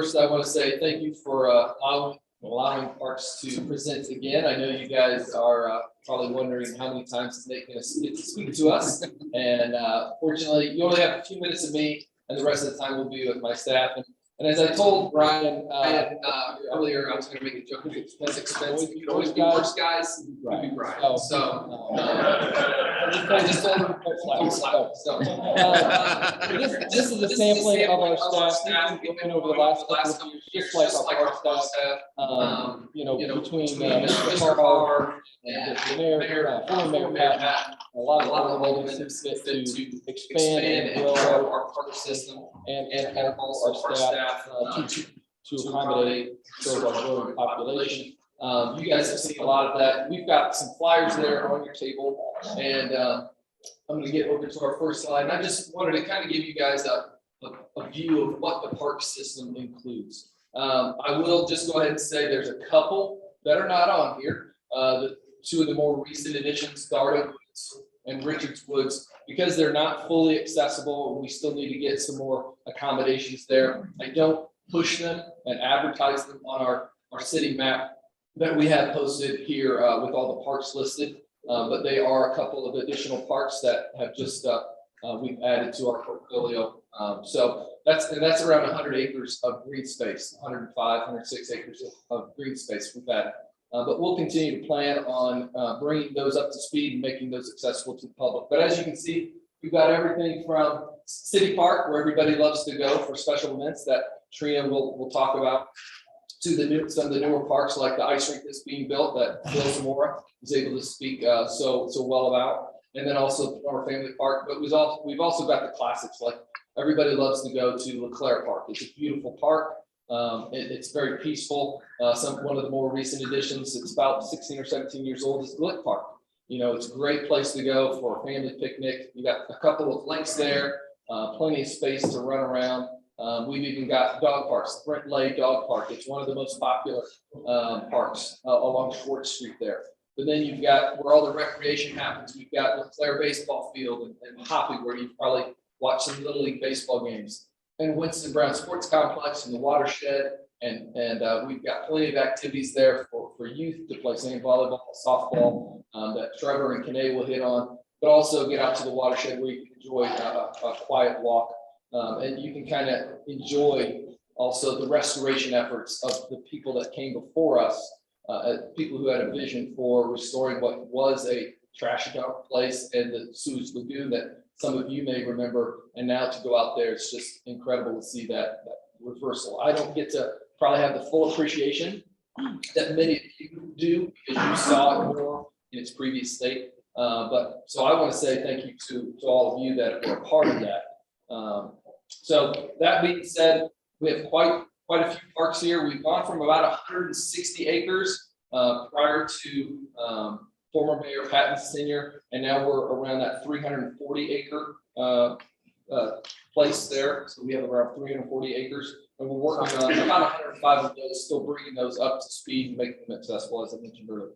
First, I want to say thank you for allowing Parks to present again. I know you guys are probably wondering how many times Nate going to get to speak to us. And fortunately, you only have a few minutes of me, and the rest of the time will be with my staff. And as I told Brian earlier, I was going to make a joke. That's expensive. You can always be worse guys. You'd be Brian. So I just told him don't slap. So this is a sampling of our staff. We've been over the last couple of years, just like our park staff. Between Mr. Spohr and the mayor, former mayor Pat, a lot of elements that fit to expand and grow our park system and help our staff to accommodate sort of our growing population. You guys have seen a lot of that. We've got some flyers there on your table, and I'm going to get over to our first slide. And I just wanted to kind of give you guys a view of what the park system includes. I will just go ahead and say there's a couple that are not on here. The two of the more recent additions, Garden Woods and Richards Woods, because they're not fully accessible, we still need to get some more accommodations there. I don't push them and advertise them on our city map that we have posted here with all the parks listed, but they are a couple of additional parks that have just we've added to our portfolio. So that's around 100 acres of green space, 105, 106 acres of green space we've added. But we'll continue to plan on bringing those up to speed and making those accessible to the public. But as you can see, we've got everything from City Park, where everybody loves to go for special events that Trina will talk about, to some of the newer parks like the ice rink that's being built that Bill Zamora is able to speak so well about, and then also Plumber Family Park. But we've also got the classics, like everybody loves to go to LeClaire Park. It's a beautiful park. It's very peaceful. One of the more recent additions, it's about 16 or 17 years old, is Glick Park. It's a great place to go for a family picnic. You got a couple of lakes there, plenty of space to run around. We've even got dog parks, Brent Lay Dog Park. It's one of the most popular parks along Schwartz Street there. But then you've got where all the recreation happens. We've got LeClaire Baseball Field and Hoppy, where you've probably watched some Little League baseball games. And Winston Brown Sports Complex and the Watershed. And we've got plenty of activities there for youth to play sand volleyball, softball, that Trevor and Canee will hit on, but also get out to the Watershed where you can enjoy a quiet walk. And you can kind of enjoy also the restoration efforts of the people that came before us, people who had a vision for restoring what was a trash dump place and the sewage lagoon that some of you may remember. And now to go out there, it's just incredible to see that reversal. I don't get to probably have the full appreciation that many of you do because you saw it more in its previous state. But so I want to say thank you to all of you that were a part of that. So that being said, we have quite a few parks here. We've gone from about 160 acres prior to former Mayor Patton Sr., and now we're around that 340 acre place there. So we have around 340 acres, and we're working on about 105 of those, still bringing those up to speed and making them accessible, as I mentioned earlier.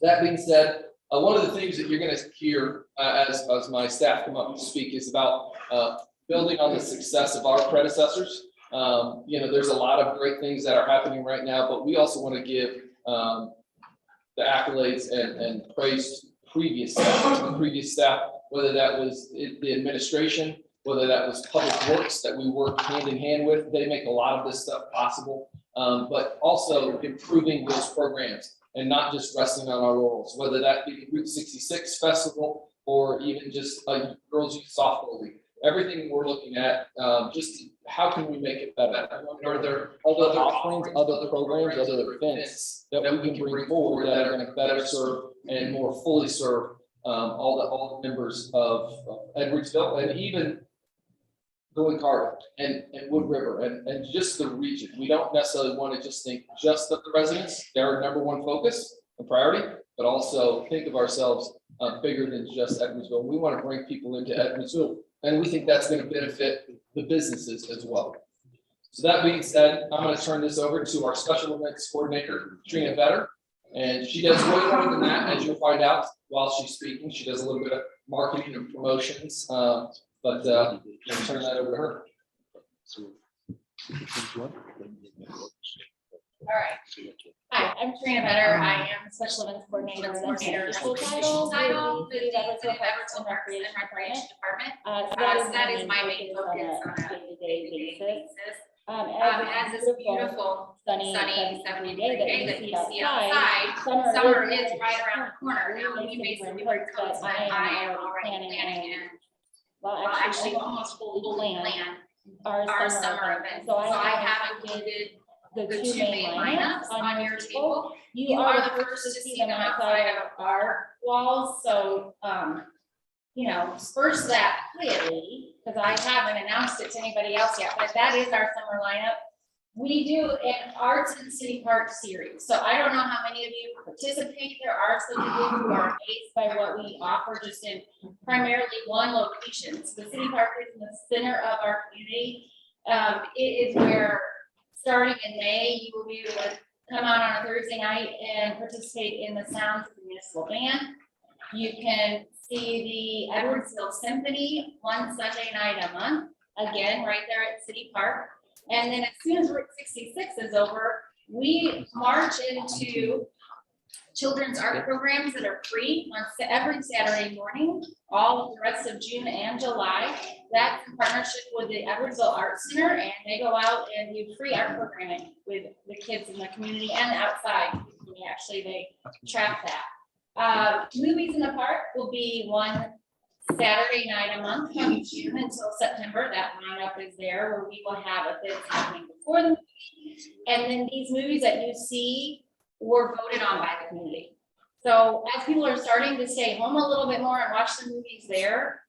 That being said, one of the things that you're going to hear as my staff come up to speak is about building on the success of our predecessors. There's a lot of great things that are happening right now, but we also want to give the accolades and praise to the previous staff, whether that was the administration, whether that was public works that we work hand in hand with. They make a lot of this stuff possible, but also improving those programs and not just resting on our laurels, whether that be the Route 66 Festival or even just a Girls Youth Softball League. Everything we're looking at, just how can we make it better? Are there other offerings, other programs, other events that we can bring forward that are going to better serve and more fully serve all the members of Edwardsville and even Gully Garden and Wood River and just the region? We don't necessarily want to just think just of the residents. They're our number one focus and priority, but also think of ourselves bigger than just Edwardsville. We want to bring people into Edwardsville, and we think that's going to benefit the businesses as well. So that being said, I'm going to turn this over to our special events coordinator, Trina Vetter. And she does way more than that, as you'll find out while she's speaking. She does a little bit of marketing and promotions, but I'll turn that over to her. All right. Hi, I'm Trina. I am the special events coordinator. Full title with the Edwardsville Parks and Recreation Department. So that is my main focus on a day-to-day basis. As this beautiful, sunny 70-degree day that you see outside, summer is right around the corner. Now, we basically wear coats, but I am already planning and, well, actually almost fully planned our summer events. So I have included the two main lineups on your table. You are the first to see them outside of our walls, so, you know, first that clearly, because I haven't announced it to anybody else yet, but that is our summer lineup. We do an Arts in City Park series, so I don't know how many of you participate. There are some of you who are amazed by what we offer just in primarily one location. So the City Park is in the center of our community. It is where, starting in May, you will be able to come out on a Thursday night and participate in the sounds of the municipal band. You can see the Edwardsville Symphony one Sunday night a month, again, right there at City Park. And then as soon as Route 66 is over, we march into children's art programs that are free on every Saturday morning, all of the rest of June and July. That's in partnership with the Edwardsville Art Center, and they go out and do free art programming with the kids in the community and outside. Actually, they track that. Movies in the park will be one Saturday night a month from June until September. That lineup is there where we will have events happening before the movie. And then these movies that you see were voted on by the community. So as people are starting to stay home a little bit more and watch the movies there,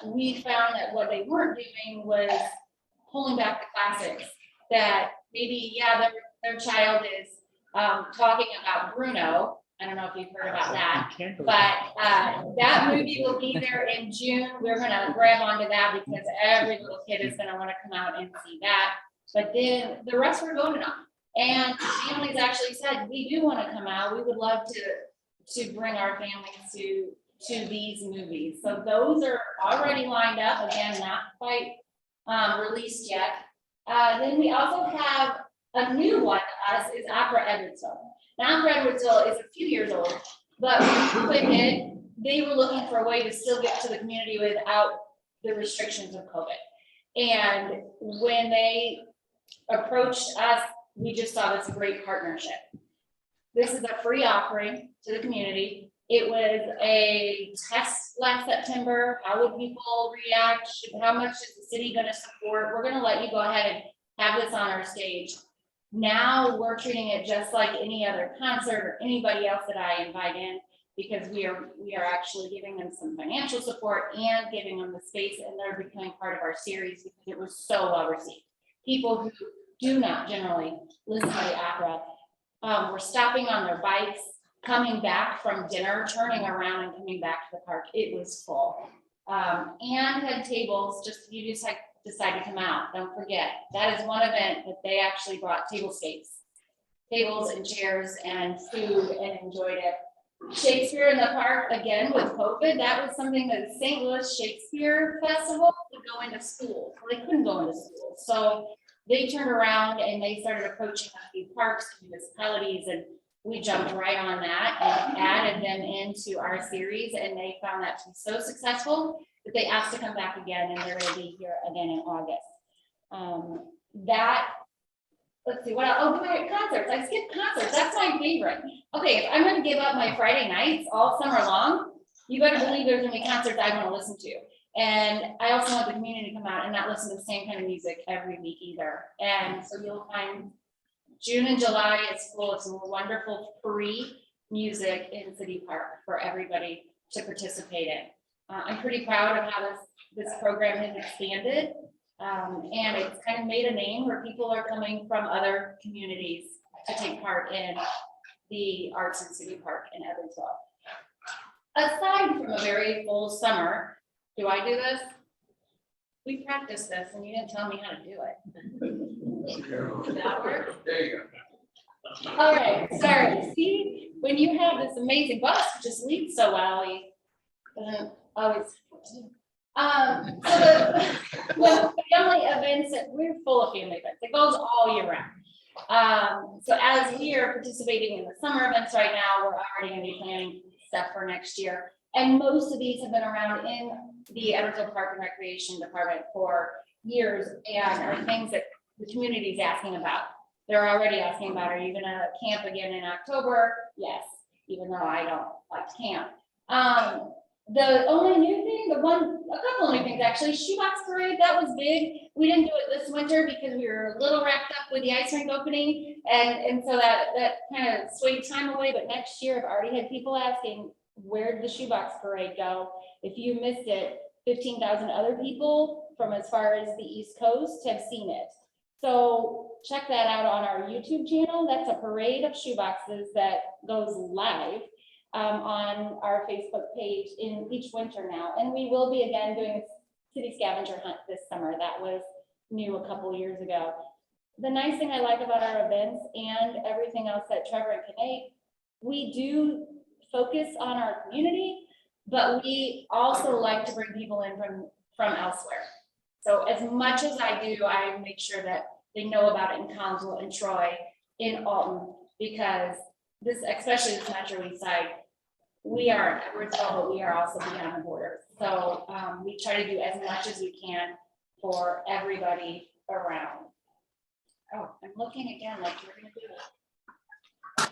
we found that what they weren't doing was pulling back the classics that maybe, yeah, their child is talking about Bruno. I don't know if you've heard about that, but that movie will be there in June. We're gonna grab onto that because every little kid is gonna wanna come out and see that. But then the rest were voted on. And families actually said, we do wanna come out. We would love to bring our families to these movies. So those are already lined up, again, not quite released yet. Then we also have a new one to us is Opera Edwardsville. Now, Opera Edwardsville is a few years old, but when COVID hit, they were looking for a way to still get to the community without the restrictions of COVID. And when they approached us, we just saw this great partnership. This is a free offering to the community. It was a test last September. How would people react? How much is the city going to support? We're going to let you go ahead and have this on our stage. Now we're treating it just like any other concert or anybody else that I invite in, because we are actually giving them some financial support and giving them the space, and they're becoming part of our series because it was so well received. People who do not generally listen to the opera were stopping on their bikes, coming back from dinner, turning around and coming back to the park. It was full. And had tables, just decide to come out. Don't forget, that is one event that they actually brought tables and chairs and food and enjoyed it. Shakespeare in the park, again, with COVID, that was something that the St. Louis Shakespeare Festival would go into schools. Well, they couldn't go into schools. So they turned around and they started approaching a few parks and municipalities, and we jumped right on that and added them into our series, and they found that to be so successful that they asked to come back again, and they're going to be here again in August. Let's see, what else? Oh, concerts. I skipped concerts. That's my favorite. Okay, if I'm going to give up my Friday nights all summer long, you better believe there's going to be concerts I want to listen to. And I also want the community to come out and not listen to the same kind of music every week either. And so you'll find June and July is full of some wonderful free music in City Park for everybody to participate in. I'm pretty proud of how this program has expanded, and it's kind of made a name where people are coming from other communities to take part in the Arts in City Park in Edwardsville. Aside from a very full summer, do I do this? We practiced this and you didn't tell me how to do it. Did that work? There you go. All right, sorry. See, when you have this amazing bus, it just leads so well, you doesn't always. So the family events, we're full of family events. It goes all year round. So as we are participating in the summer events right now, we're already gonna be planning stuff for next year. And most of these have been around in the Edwardsville Park and Recreation Department for years and are things that the community is asking about. They're already asking about, are you gonna camp again in October? Yes, even though I don't like to camp. The only new thing, a couple of new things actually, Shoebox Parade, that was big. We didn't do it this winter because we were a little wrapped up with the ice rink opening. And so that kind of swayed time away, but next year I've already had people asking, where did the Shoebox Parade go? If you missed it, 15,000 other people from as far as the East Coast have seen it. So check that out on our YouTube channel. That's a parade of shoeboxes that goes live on our Facebook page in each winter now. And we will be again doing a city scavenger hunt this summer. That was new a couple years ago. The nice thing I like about our events and everything else that Trevor and Canee, we do focus on our community, but we also like to bring people in from elsewhere. So as much as I do, I make sure that they know about it in Collinsville and Troy, in Alton, because this, especially this Metro East side, we are in Edwardsville, but we are also beyond the border. So we try to do as much as we can for everybody around. Oh, I'm looking again like we're gonna do it.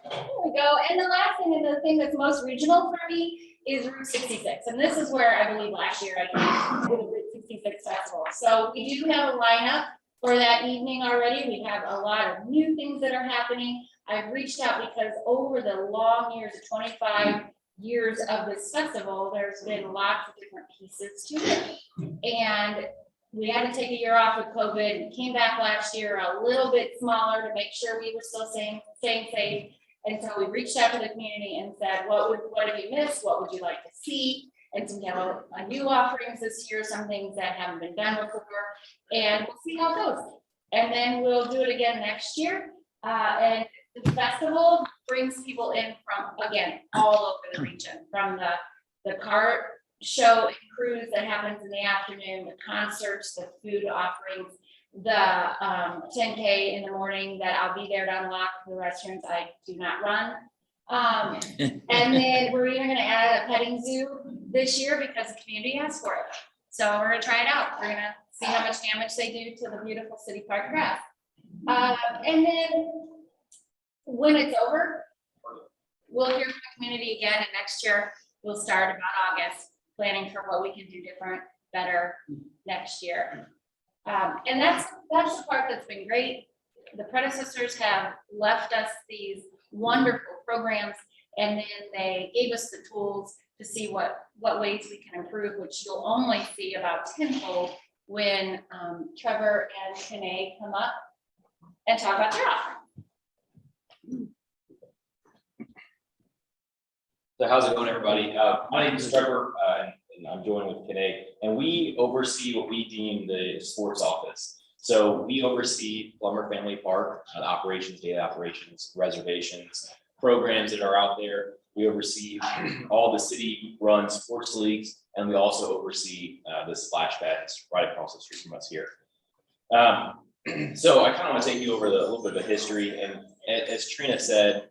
There we go. And the last thing, and the thing that's most regional for me, is Route 66. And this is where I believe last year I came to the Route 66 Festival. So we do have a lineup for that evening already. We have a lot of new things that are happening. I've reached out because over the long years, of 25 years of this festival, there's been lots of different pieces to it. And we had to take a year off with COVID and came back last year a little bit smaller to make sure we were still staying safe. And so we reached out to the community and said, what have you missed? What would you like to see? And so we have a new offerings this year, some things that haven't been done before, and we'll see how it goes. And then we'll do it again next year. And the festival brings people in from, again, all over the region, from the cart show and cruise that happens in the afternoon, the concerts, the food offerings, the 10K in the morning that I'll be there to unlock the restrooms I do not run. And then we're even gonna add a petting zoo this year because the community asked for it. So we're gonna try it out. We're gonna see how much damage they do to the beautiful city park grass. And then when it's over, we'll hear from the community again, and next year we'll start about August planning for what we can do different, better next year. And that's the part that's been great. The predecessors have left us these wonderful programs, and then they gave us the tools to see what ways we can improve, which you'll only see about tenfold when Trevor and Canee come up and talk about their offering. So how's it going, everybody? My name is Trevor, and I'm joined with Canee, and we oversee what we deem the sports office. So we oversee Plumber Family Park, operations, data operations, reservations, programs that are out there. We oversee all the city-run sports leagues, and we also oversee the splash pads right across the street from us here. So I kind of want to take you over a little bit of a history, and as Trina said,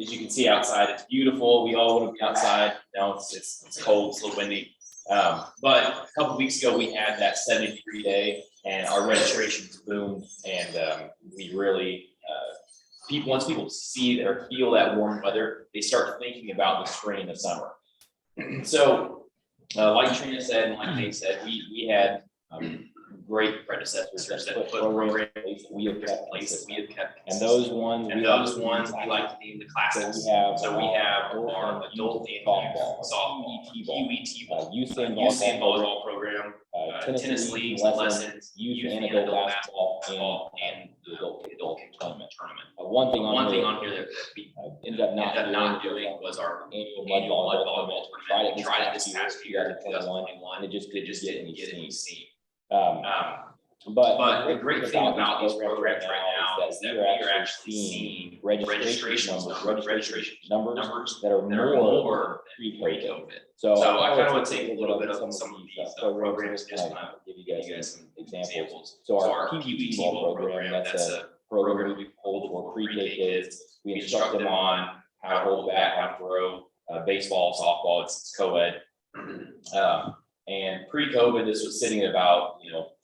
as you can see outside, it's beautiful. We all want to be outside. Now it's cold, it's a little windy. But a couple weeks ago, we had that 70-degree day, and our registrations boomed. And we really, once people see or feel that warm weather, they start thinking about the spring and the summer. So, like Trina said, and like Nate said, we had great predecessors that put programs we have kept, and those ones we like to name the classics. So we have our adult softball, PWT youth and volleyball program, tennis leagues, lessons, youth and adult basketball, and the adult tournament. One thing on here that we ended up not doing was our annual mud volleyball tournament. We tried it this past year, 2021, and it just didn't get any steam. But the great thing about these programs right now is that we are actually seeing registration numbers that are more pre-COVID. So I kind of want to take a little bit of some of these programs, just kind of give you guys some examples. So our Kickball program, that's a program we hold for pre-K kids. We instruct them on how to hold back, how to throw, baseball, softball, it's co-ed. And pre-COVID, this was sitting at about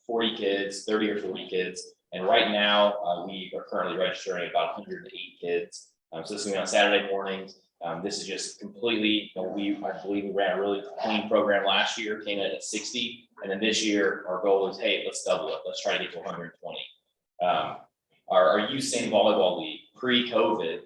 40 kids, 30 or 40 kids. And right now, we are currently registering about 108 kids. So this is going to be on Saturday mornings. This is just completely, I believe we ran a really clean program last year, came in at 60. And then this year, our goal is, hey, let's double it. Let's try to get to 120. Our youth sand volleyball league, pre-COVID,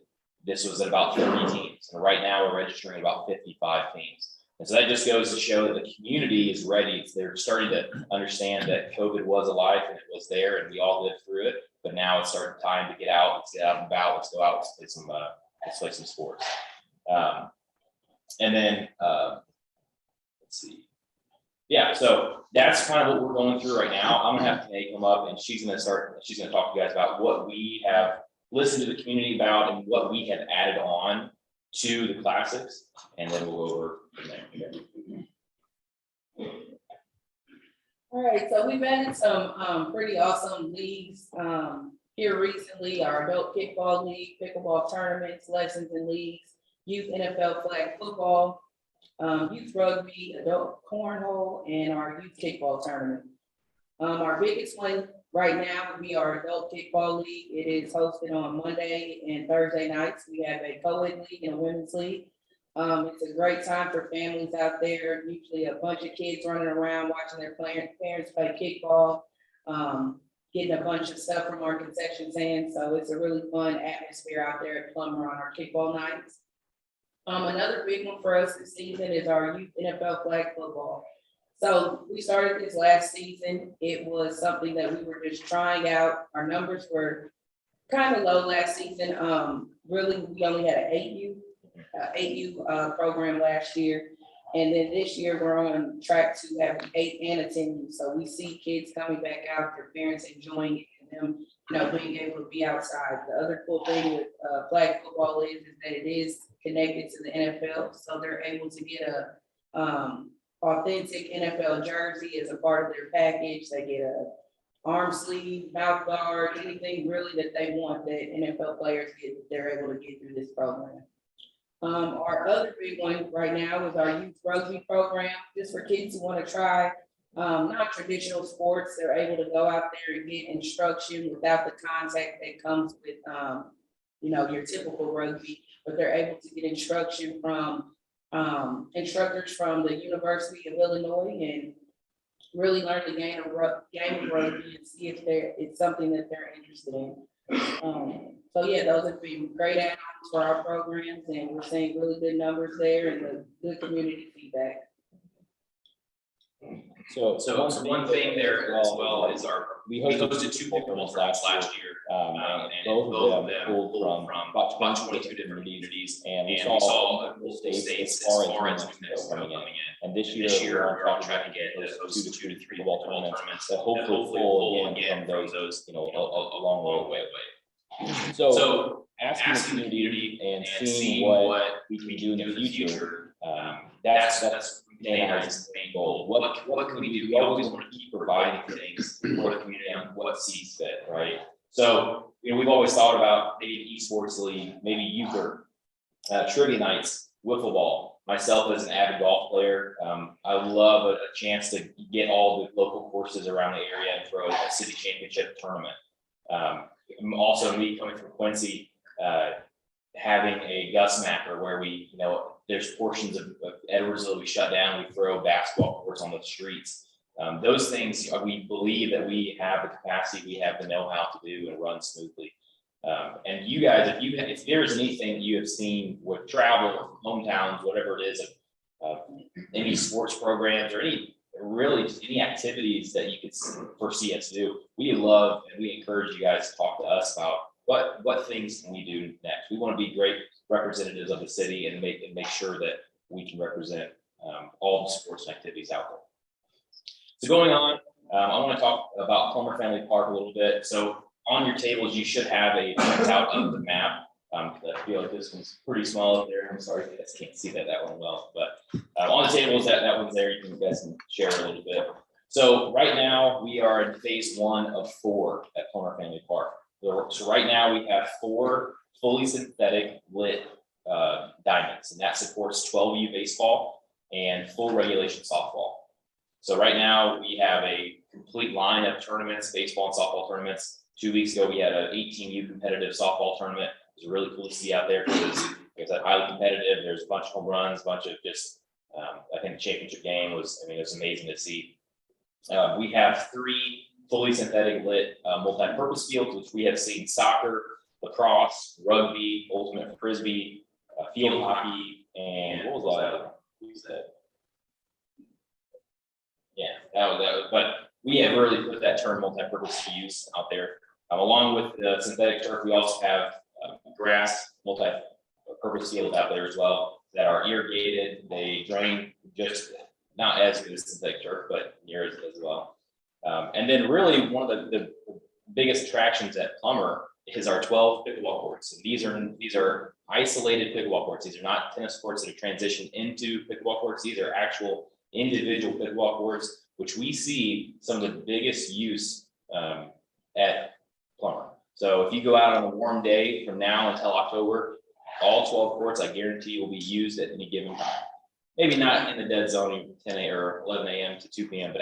this was at about 30 teams. And right now, we're registering about 55 teams. And so that just goes to show that the community is ready. They're starting to understand that COVID was a life and it was there and we all lived through it. But now it's starting time to get out. Let's get out and about. Let's go out. Let's play some sports. And then let's see. Yeah, so that's kind of what we're going through right now. I'm gonna have Canee come up and she's gonna talk to you guys about what we have listened to the community about and what we have added on to the classics, and then we'll go over from there. All right, so we've added some pretty awesome leagues here recently. Our adult kickball league, pickleball tournaments, lessons and leagues, youth NFL flag football, youth rugby, adult cornhole, and our youth kickball tournament. Our biggest one right now would be our adult kickball league. It is hosted on Monday and Thursday nights. We have a co-ed league and a women's league. It's a great time for families out there. Usually a bunch of kids running around watching their parents play kickball, getting a bunch of stuff from our concession stand. So it's a really fun atmosphere out there at Plumber on our kickball nights. Another big one for us this season is our youth NFL flag football. So we started this last season. It was something that we were just trying out. Our numbers were kind of low last season. Really, we only had an 8U program last year. And then this year we're on track to have 8 and a 10U. So we see kids coming back out, their parents enjoying it, and them, being able to be outside. The other cool thing with flag football is that it is connected to the NFL. So they're able to get a authentic NFL jersey as a part of their package. They get a arm sleeve, mouth guard, anything really that they want that NFL players get, they're able to get through this program. Our other big one right now is our youth rugby program, just for kids who want to try non-traditional sports. They're able to go out there and get instruction without the contact that comes with, your typical rugby, but they're able to get instruction from instructors from the University of Illinois and really learn the game of rugby and see if it's something that they're interested in. So yeah, those have been great add-ons for our programs, and we're seeing really good numbers there and the good community feedback. So one thing there as well is we hosted 2 pickleball last year, and both of them pulled from about 22 different communities, and we saw states as far as coming in. And this year we're on track to get those 2 to 3 ball tournaments that hopefully pull again from those a long way. So asking the community and seeing what we can do in the future, that's Canee's main goal. What can we do? We always want to keep providing things for the community on what sees fit, right? So we've always thought about maybe esports league, maybe euchre, trivia nights, wiffle ball. Myself as an avid golf player, I love a chance to get all the local courses around the area and throw a city championship tournament. Also, me coming from Quincy, having a Gus Macker where we, there's portions of Edwardsville we shut down, we throw basketball courts on the streets. Those things we believe that we have the capacity, we have the know-how to do and run smoothly. And you guys, if there's anything you have seen with travel, hometowns, whatever it is, any sports programs or any activities that you could foresee us do, we love and we encourage you guys to talk to us about what things can we do next. We want to be great representatives of the city and make sure that we can represent all the sports and activities out there. So going on, I want to talk about Plumber Family Park a little bit. So On your tables, you should have a printout of the map. I feel like this one's pretty small up there. I'm sorry, you guys can't see that one well, but on the tables, that one's there. You guys can share a little bit. So right now we are in phase 1 of 4 at Plumber Family Park. So right now we have 4 fully synthetic lit diamonds, and that supports 12U baseball and full regulation softball. So right now we have a complete line of tournaments, baseball and softball tournaments. 2 weeks ago, we had an 18U competitive softball tournament. It was really cool to see out there because it was highly competitive. There's a bunch of home runs, a bunch of just, I think the championship game was, it was amazing to see. We have 3 fully synthetic lit multi-purpose fields, which we have seen soccer, lacrosse, rugby, ultimate frisbee, field hockey, and what was that? Who's that? Yeah, that was, but we have really put that term multi-purpose to use out there. Along with the synthetic turf, we also have grass multi-purpose fields out there as well that are irrigated. They drain just not as good as synthetic turf, but near as well. And then really one of the biggest attractions at Plumber is our 12 pickleball courts. And these are isolated pickleball courts. These are not tennis courts that have transitioned into pickleball courts. These are actual individual pickleball courts, which we see some of the biggest use at Plumber. So if you go out on a warm day from now until October, all 12 courts, I guarantee, will be used at any given time. Maybe not in the dead zone, 10 a.m. or 11 a.m. to 2 p.m., but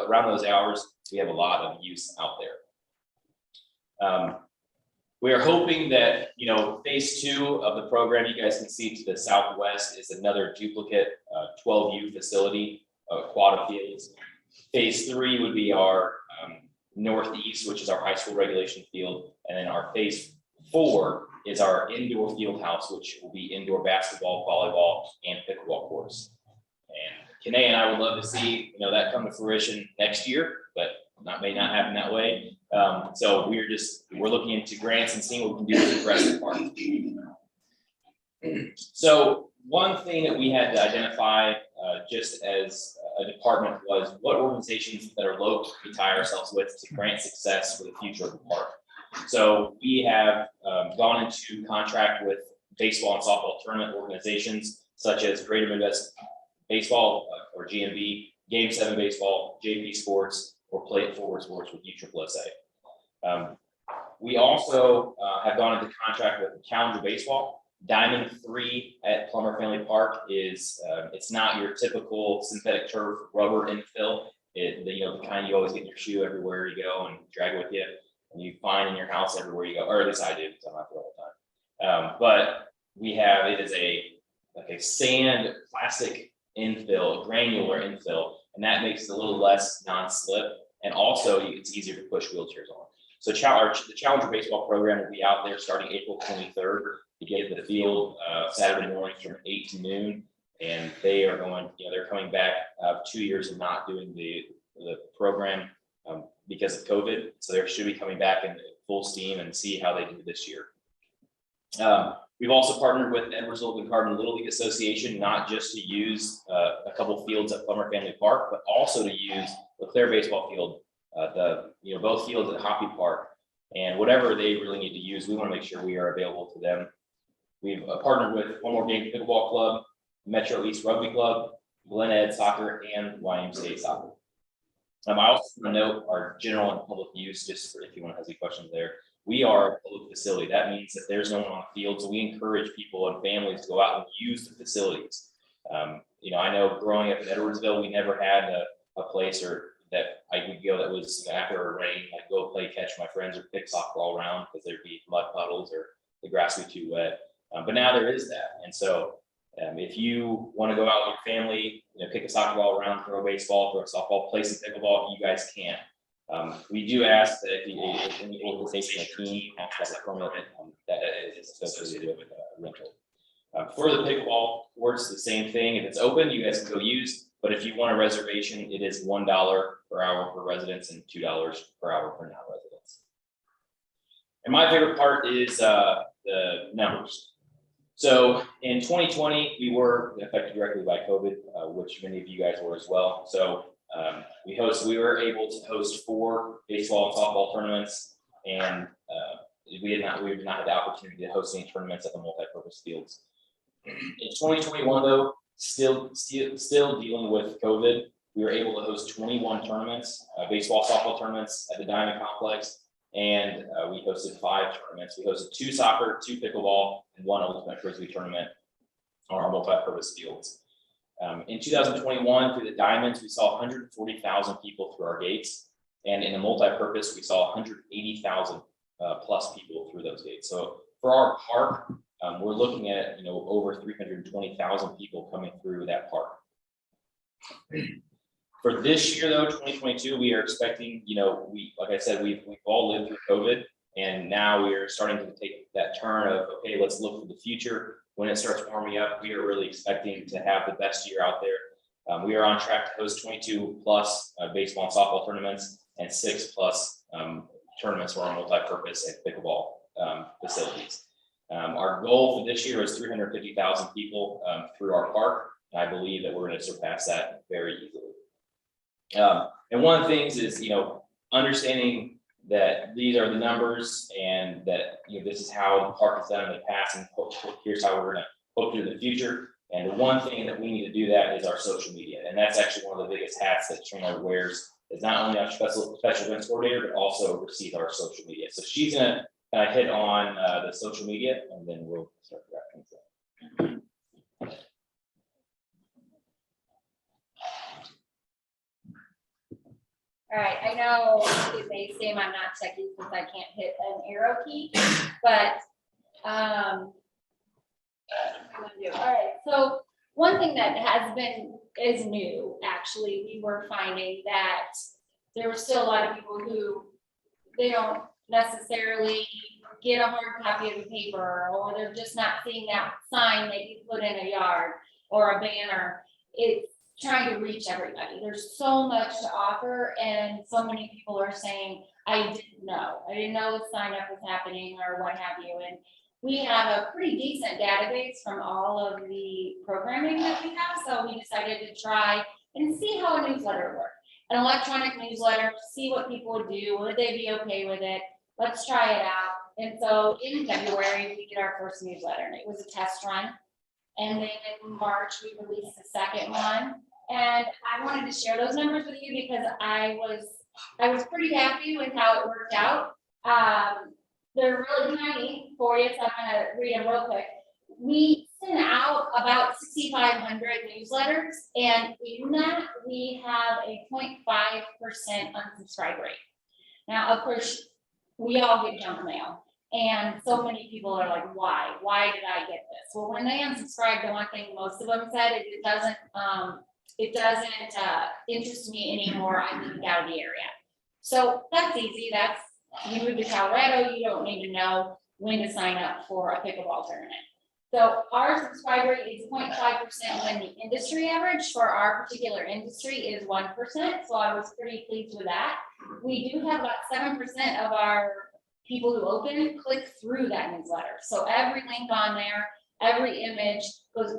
around those hours, we have a lot of use out there. We are hoping that, phase 2 of the program, you guys can see to the southwest, is another duplicate 12U facility of quad fields. Phase 3 would be our northeast, which is our high school regulation field. And then our phase 4 is our indoor field house, which will be indoor basketball, volleyball, and pickleball courts. And Canee and I would love to see, that come to fruition next year, but may not happen that way. So we're looking into grants and seeing what we can do with the rest of the park. So one thing that we had to identify just as a department was what organizations that are local we tie ourselves with to grant success for the future of the park. So we have gone into contract with baseball and softball tournament organizations such as Greater Midwest Baseball or GMB, Game 7 Baseball, JP Sports, or Play It Forward Sports with USSSA. We also have gone into contract with Challenger Baseball. Diamond 3 at Plumber Family Park is it's not your typical synthetic turf rubber infill. The kind you always get in your shoe everywhere you go and drag it with you, and you find in your house everywhere you go. Or at least I do, because I'm out there all the time. But it is a sand plastic infill, granular infill, and that makes it a little less non-slip, and also it's easier to push wheelchairs on. So the Challenger Baseball program will be out there starting April 23rd to get to the field Saturday morning from 8 to noon, and they are going. They're coming back 2 years of not doing the program because of COVID, so they should be coming back in full steam and see how they do this year. We've also partnered with Edwardsville and Carbon Little League Association, not just to use a couple fields at Plumber Family Park, but also to use LeClaire baseball field, both fields at Hoppy Park, and whatever they really need to use, we want to make sure we are available to them. We've partnered with One More Game Pickleball Club, Metro East Rugby Club, Glen Ed Soccer, and YMCA Soccer. I also want to note our general and public use, just for if anyone has any questions there. We are a public facility. That means that there's no one on the field, so we encourage people and families to go out and use the facilities. I know growing up in Edwardsville, we never had a place that I would go that was after a rain, I'd go play catch with my friends or pick soccer all around because there'd be mud puddles or the grass would be too wet. But now there is that, and so if you want to go out with your family, kick a soccer ball around, throw a baseball, throw a softball, play some pickleball, you guys can. We do ask that if any organization or team has a permit that is associated with rental. For the pickleball courts, the same thing. If it's open, you guys can go use. But if you want a reservation, it is $1 per hour for residents and $2 per hour for non-residents. And my favorite part is the numbers. So in 2020, we were affected directly by COVID, which many of you guys were as well. So we were able to host 4 baseball and softball tournaments and we did not have the opportunity to host any tournaments at the multipurpose fields. In 2021, though, still dealing with COVID, we were able to host 21 tournaments, baseball, softball tournaments at the Diamond Complex, and we hosted 5 tournaments. We hosted 2 soccer, 2 pickleball, and 1 ultimate frisbee tournament on our multipurpose fields. In 2021, through the Diamonds, we saw 140,000 people through our gates, and in the multipurpose, we saw 180,000 plus people through those gates. So for our park, we're looking at over 320,000 people coming through that park. For this year, though, 2022, we are expecting, like I said, we've all lived through COVID, and now we are starting to take that turn of, okay, let's look for the future. When it starts warming up, we are really expecting to have the best year out there. We are on track to host 22 plus baseball and softball tournaments and 6 plus tournaments for our multi-purpose and pickleball facilities. Our goal for this year is 350,000 people through our park. And I believe that we're going to surpass that very easily. And one of the things is, understanding that these are the numbers and that, this is how the park has done in the past, and here's how we're going to hope to do in the future. And the one thing that we need to do that is our social media. And that's actually one of the biggest hats that Trina wears, is not only our special events coordinator, but also oversees our social media. So she's going to hit on the social media, and then we'll start wrapping things up. All right, I know it may seem I'm not techie because I can't hit an arrow key, but all right, so one thing that is new, actually, we were finding that there were still a lot of people who they don't necessarily get a hard copy of the paper, or they're just not seeing that sign that you put in a yard or a banner. It's trying to reach everybody. There's so much to offer, and so many people are saying, I didn't know the sign up was happening or what have you. And we have a pretty decent database from all of the programming that we have. So we decided to try and see how a newsletter worked. An electronic newsletter, see what people would do. Would they be okay with it? Let's try it out. And so in February, we did our first newsletter, and it was a test run. And then in March, we released the second one. And I wanted to share those numbers with you because I was pretty happy with how it worked out. They're really tiny for you, so I'm gonna read them real quick. We sent out about 6,500 newsletters, and in that we have a 0.5% unsubscribe rate. Now, of course, we all get junk mail. And so many people are like, why? Why did I get this? Well, when they unsubscribe, the one thing most of them said, it doesn't interest me anymore. I moved out of the area. So that's easy. You move to Colorado, you don't need to know when to sign up for a pickleball tournament. So our subscriber rate is 0.5% when the industry average for our particular industry is 1%. So I was pretty pleased with that. We do have about 7% of our people who open click through that newsletter. So every link on there, every image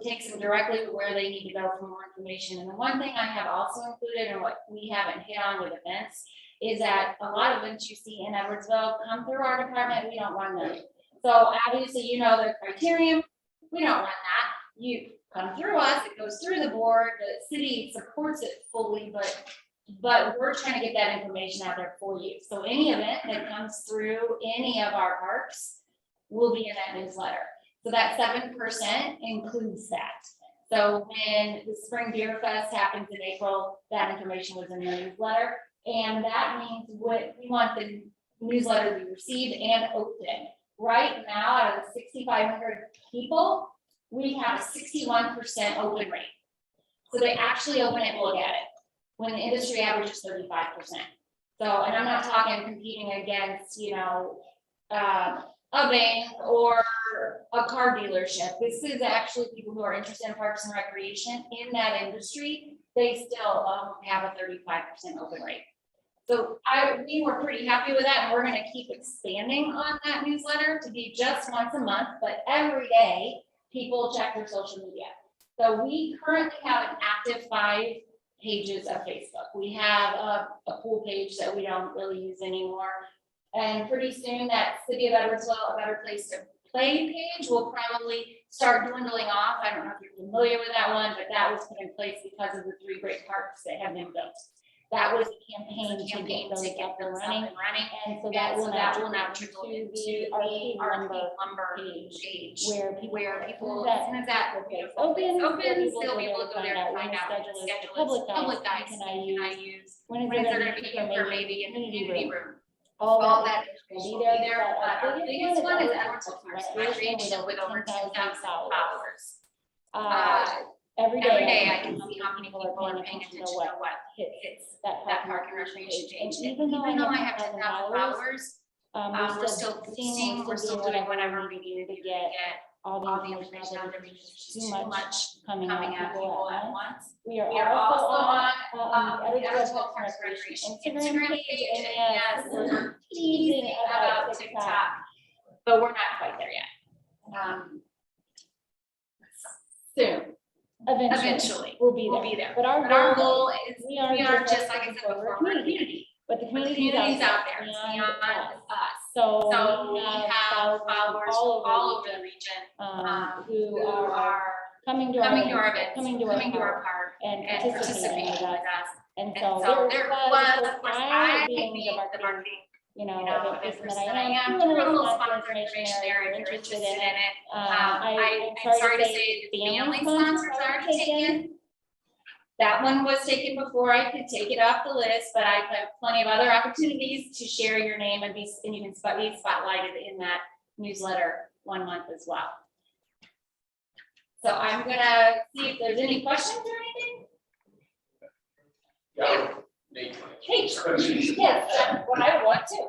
takes them directly to where they need to go for more information. And the one thing I have also included, and what we haven't hit on with events, is that a lot of events you see in Edwardsville come through our department. We don't run them. So obviously, the criterion, we don't run that. You come through us, it goes through the board, the city supports it fully, but we're trying to get that information out there for you. So any event that comes through any of our parks will be in that newsletter. So that 7% includes that. So when the Spring Beer Fest happens in April, that information was in the newsletter. And that means what we want the newsletter to be received and open. Right now, out of the 6,500 people, we have a 61% open rate. So they actually open it and look at it, when the industry average is 35%. So, and I'm not talking competing against, a bank or a car dealership. This is actually people who are interested in parks and recreation in that industry. They still have a 35% open rate. So we were pretty happy with that, and we're going to keep expanding on that newsletter to be just once a month, but every day people check their social media. So we currently have an active 5 pages of Facebook. We have a pool page that we don't really use anymore. And pretty soon that City of Edwardsville, a better place to play page will probably start dwindling off. I don't know if you're familiar with that one, but that was put in place because of the 3 great parks that have been built. That was a campaign to get those up and running. And so that will now trickle into the RP Lumber page where people, as soon as that open, still be able to go there to find out what the schedule is, public guides can I use, when is there gonna be for maybe in the community room. All that will be there, but our biggest one is Edwardsville Parks and Recreation with over 2,000 followers. Every day I can see how many people are paying attention to what hits that park and recreation page. And even though I have 10,000 followers, we're still doing whatever we need to get all the information out there because there's too much coming at people at once. We are also on Edwardsville Parks and Recreation Instagram page, and yes, we're teasing about TikTok, but we're not quite there yet. Soon. Eventually, we'll be there. But our goal is we are just like I said before, we're a community, but the community is out there, it's beyond us. So we have followers all over the region who are coming to our events, coming to our park, and participating with us. And so there was, of course, I being the marketing. The person that I am, doing a little sponsor information there if you're interested in it. I'm sorry to say the family sponsors are taken. That one was taken before I could take it off the list, but I have plenty of other opportunities to share your name and you can be spotlighted in that newsletter 1 month as well. So I'm gonna see if there's any questions or anything. Yeah. Hey, yes, that's what I want to.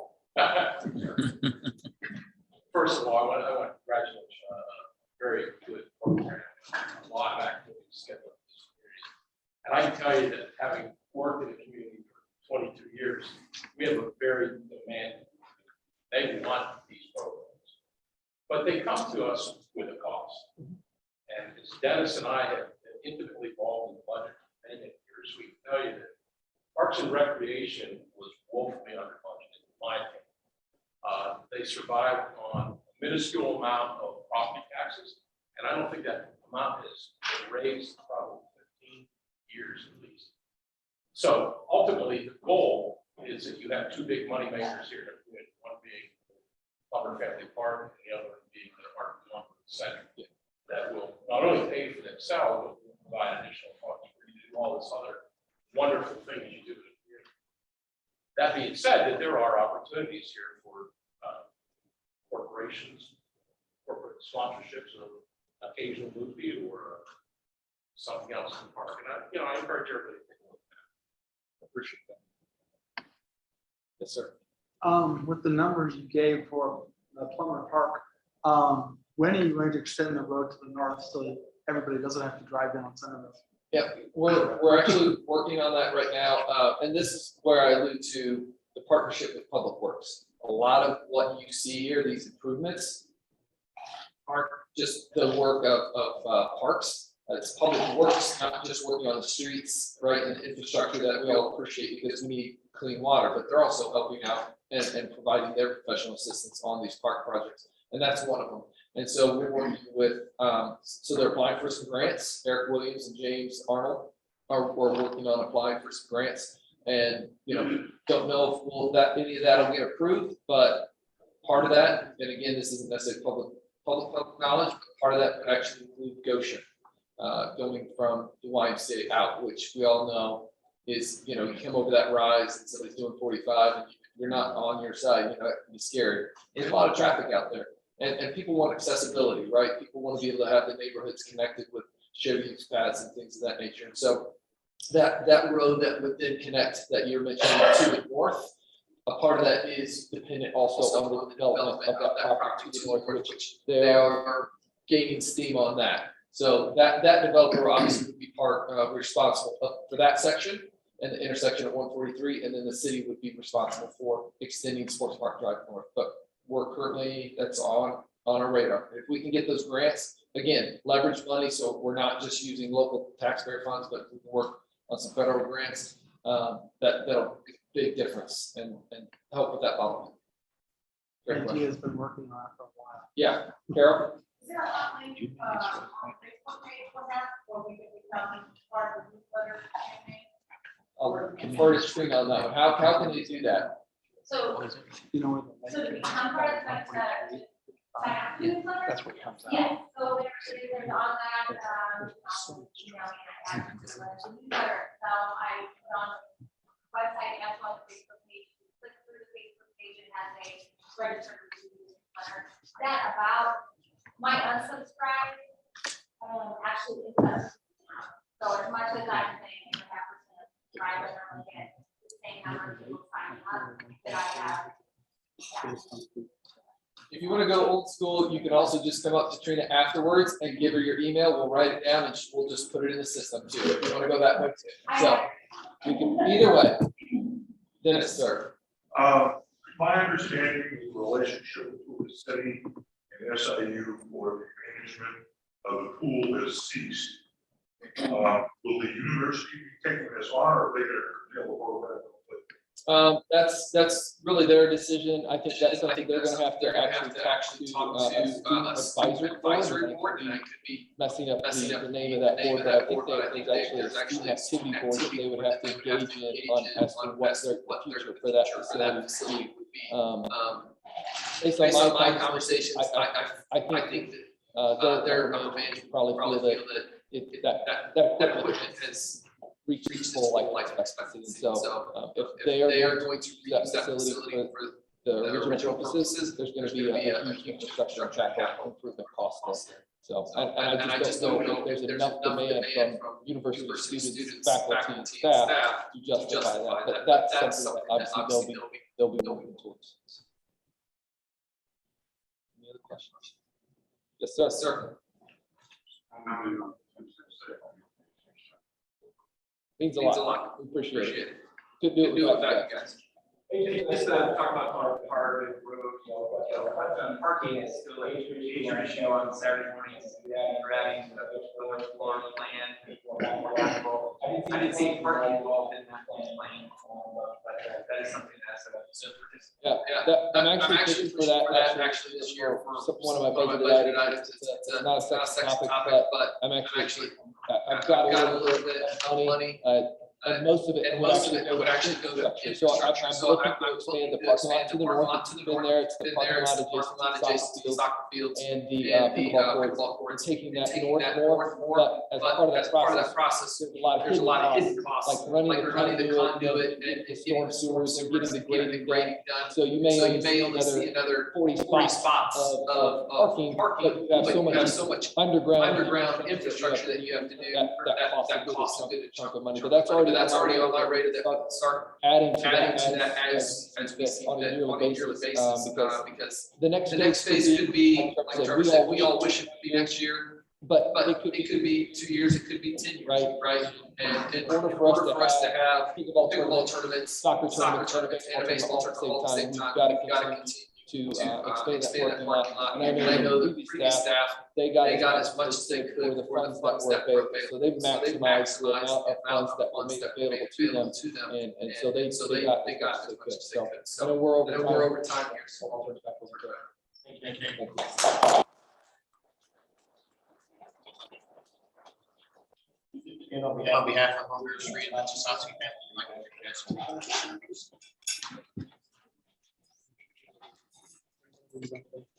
First of all, I want to congratulate you on a very good program, a lot of activities scheduled in this community. And I can tell you that having worked in the community for 22 years, we have a very demanding, they want these programs, but they come to us with a cost. And as Dennis and I have been intimately involved in the budget for many years, we can tell you that Parks and Recreation was woefully under budgeted, in my opinion. They survived on a minuscule amount of property taxes, and I don't think that amount has been raised in probably 15 years at least. So ultimately, the goal is that you have 2 big money makers here, one being Plumber Family Park, and the other being the Park Plumber Center, that will not only pay for themselves, but will provide additional funds for you to do all this other wonderful things you do in the community. That being said, that there are opportunities here for corporations, corporate sponsorships of occasional movie or something else in the park. And I encourage everybody to take a look at that. I appreciate that. Yes, sir. With the numbers you gave for the Plumber Park, when are you going to extend the road to the north so that everybody doesn't have to drive down Centerville? Yeah, we're actually working on that right now, and this is where I allude to the partnership with Public Works. A lot of what you see here, these improvements, aren't just the work of parks. It's Public Works, not just working on the streets, right, and infrastructure that we all appreciate because we need clean water, but they're also helping out and providing their professional assistance on these park projects, and that's one of them. And so we're working with, so they're applying for some grants. Eric Williams and James Arnold are working on applying for some grants. And, don't know if any of that will get approved, but part of that, and again, this isn't necessarily public knowledge, but part of that would actually include Goshen, going from the YMCA out, which we all know is, you come over that rise and somebody's doing 45 and you're not on your side, you're scared. There's a lot of traffic out there. And people want accessibility, right? People want to be able to have the neighborhoods connected with shared use paths and things of that nature. And so that road that would then connect that you're mentioning to the north, a part of that is dependent also on the development of that property to the north, which they are gaining steam on that. So that developer obviously would be responsible for that section and the intersection of 143, and then the city would be responsible for extending Sports Park Drive north. But we're currently, that's on our radar. If we can get those grants, again, leverage money, so we're not just using local taxpayer funds, but we can work on some federal grants, that'll make a big difference and help with that bottleneck. AT has been working on it for a while. Yeah, Carol? Is there a hotline, on Facebook page for that, or we can become part of the newsletter campaign? I'll confer to Trina on that one. How can they do that? So, You know where the. so to become part of the, sign up to the newsletter? That's what comes out. Yes, so there's on that, email me, I add it to the newsletter, so I put on the website, as well as the Facebook page, you click through the Facebook page, it has a register for the newsletter. That about my unsubscribe, actually is us. So as much as I'm saying, you have to subscribe, and I'm gonna get the same number of people signing up that I have. If you want to go old school, you can also just come up to Trina afterwards and give her your email. We'll write it down and we'll just put it in the system too. If you want to go that way too. So we can either way. Dennis, sir. My understanding of the relationship between the city and SIU for the management of the pool has ceased. Will the university be taking this on, or are they going to deal with That's really their decision. I think that's something they're gonna have to actually talk to a student advisory board, and I could be messing up the name of that board, but I think there's actually a student activity board that they would have to engage in on as to what their future for that facility would be. Based on my conversations, I think that their management probably feel that equipment has reach full life expectancy. So if they are going to use that facility for the original purposes, there's going to be a huge infrastructure and capital improvement cost there. So, and I just don't know if there's enough demand from university students, faculty, and staff to justify that. But that's something that obviously they'll be moving towards. Any other questions? Yes, sir. Sir. Means a lot. We appreciate it. Good to do it with that, guys. Hey, just talk about our park and road, parking is still a huge issue on Saturday mornings. We're adding the floor plan. I didn't see parking involved in that plan, but that is something that's I'm actually pushing for that actually this year for one of my budgeted items. It's not a second topic, but I'm actually I've got a little bit of money. And most of it would actually go to infrastructure. So I'm looking to expand the parking lot to the north. It's the parking lot adjacent to the soccer field and the pickleball courts. Taking that north more, but as part of that process, there's a lot of hidden costs, like running the conduit and storm sewers and getting the grading done. So you may only see another 40 spots of parking, but you have so much underground infrastructure that you have to do. That costs a good chunk of money, but that's already on my radar that start adding to that as we see on a yearly basis, because the next phase could be, like Trevor said, we all wish it would be next year, but it could be 2 years, it could be 10 years, right? And in order for us to have pickleball tournaments, soccer tournaments, and baseball tournaments all at the same time, we've got to continue to expand that parking lot. And I know the previous staff, they got as much as they could for the funds that were available. So they've maximized the amount of funds that were made available to them. And so they got as much as they could. So I know we're over time here, so I'll turn it back over to Trevor. Thank you. And on behalf of Rotary and Society, I'd like to